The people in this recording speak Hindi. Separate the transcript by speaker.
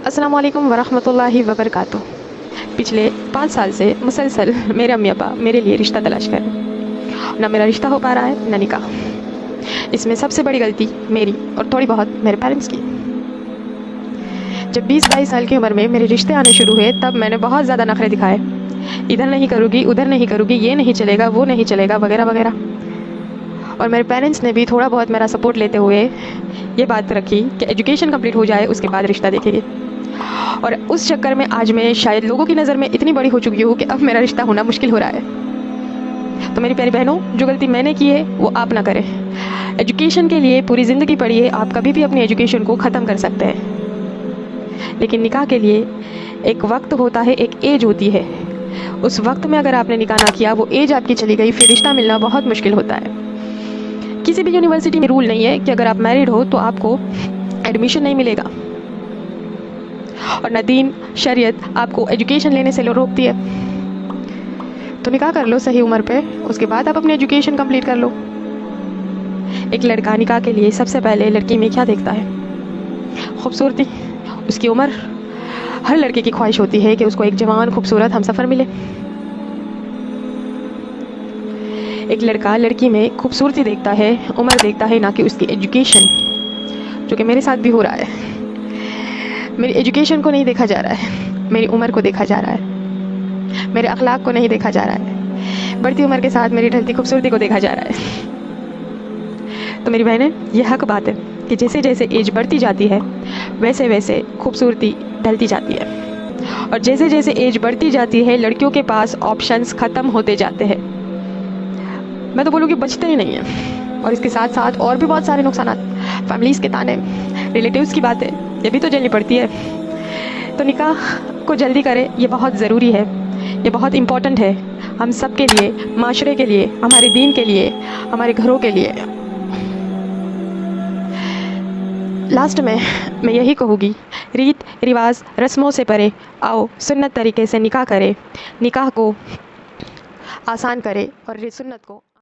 Speaker 1: अस्सलामु अलैकुम वरहमतुल्लाहि वबरकातुह। पिछले 5 साल से मुसलसल मेरे अम्मी अब्बा मेरे लिए रिश्ता तलाश कर ना मेरा रिश्ता हो पा रहा है ना निकाह। इसमें सबसे बड़ी गलती मेरी और थोड़ी बहुत मेरे पेरेंट्स की। जब 20-22 साल की उम्र में मेरे रिश्ते आने शुरू हुए तब मैंने बहुत ज़्यादा नखरे दिखाए। इधर नहीं करूँगी, उधर नहीं करूँगी, ये नहीं चलेगा, वो नहीं चलेगा, वगैरह वगैरह। और मेरे पेरेंट्स ने भी थोड़ा बहुत मेरा सपोर्ट लेते हुए ये बात रखी कि एजुकेशन कंप्लीट हो जाए उसके बाद रिश्ता देखेंगे। और उस चक्कर में आज मैं शायद लोगों की नज़र में इतनी बड़ी हो चुकी हूँ कि अब मेरा रिश्ता होना मुश्किल हो रहा है। तो मेरी प्यारी बहनों, जो गलती मैंने की है वो आप ना करें। एजुकेशन के लिए पूरी ज़िंदगी पढ़िए, आप कभी भी अपनी एजुकेशन को ख़त्म कर सकते हैं। लेकिन निकाह के लिए एक वक्त होता है, एक एज होती है। उस वक्त में अगर आपने निकाह ना किया, वो एज आपकी चली गई, फिर रिश्ता मिलना बहुत मुश्किल होता है। किसी भी यूनिवर्सिटी में रूल नहीं है कि अगर आप मैरिड हो तो आपको एडमिशन नहीं मिलेगा, और न दीन शरीयत आपको एजुकेशन लेने से रोकती है। तो निकाह कर लो सही उम्र पे, उसके बाद आप अपनी एजुकेशन कंप्लीट कर लो। एक लड़का निकाह के लिए सबसे पहले लड़की में क्या देखता है? खूबसूरती, उसकी उम्र। हर लड़के की ख्वाहिश होती है कि उसको एक जवान खूबसूरत हमसफ़र मिले। एक लड़का लड़की में खूबसूरती देखता है, उम्र देखता है, ना कि उसकी एजुकेशन, जो कि मेरे साथ भी हो रहा है। मेरी एजुकेशन को नहीं देखा जा रहा है, मेरी उम्र को देखा जा रहा है, मेरे अखलाक को नहीं देखा जा रहा है, बढ़ती उम्र के साथ मेरी ढलती खूबसूरती को देखा जा रहा है। तो मेरी बहनें, यह हक बात है कि जैसे जैसे एज बढ़ती जाती है वैसे वैसे खूबसूरती ढलती जाती है, और जैसे जैसे एज बढ़ती जाती है लड़कियों के पास ऑप्शंस ख़त्म होते जाते हैं। मैं तो बोलूँगी बचते ही नहीं हैं। और इसके साथ साथ और भी बहुत सारे नुकसान, फैमिलीज़ के ताने, रिलेटिव्स की बातें, ये भी तो झेलनी पड़ती है। तो निकाह को जल्दी करें, ये बहुत ज़रूरी है, ये बहुत इम्पॉर्टेंट है, हम सब के लिए, माशरे के लिए, हमारे दीन के लिए, हमारे घरों के लिए। लास्ट में मैं यही कहूँगी, रीत रिवाज रस्मों से परे आओ सुन्नत तरीके से निकाह करें, निकाह को आसान करें और सुन्नत को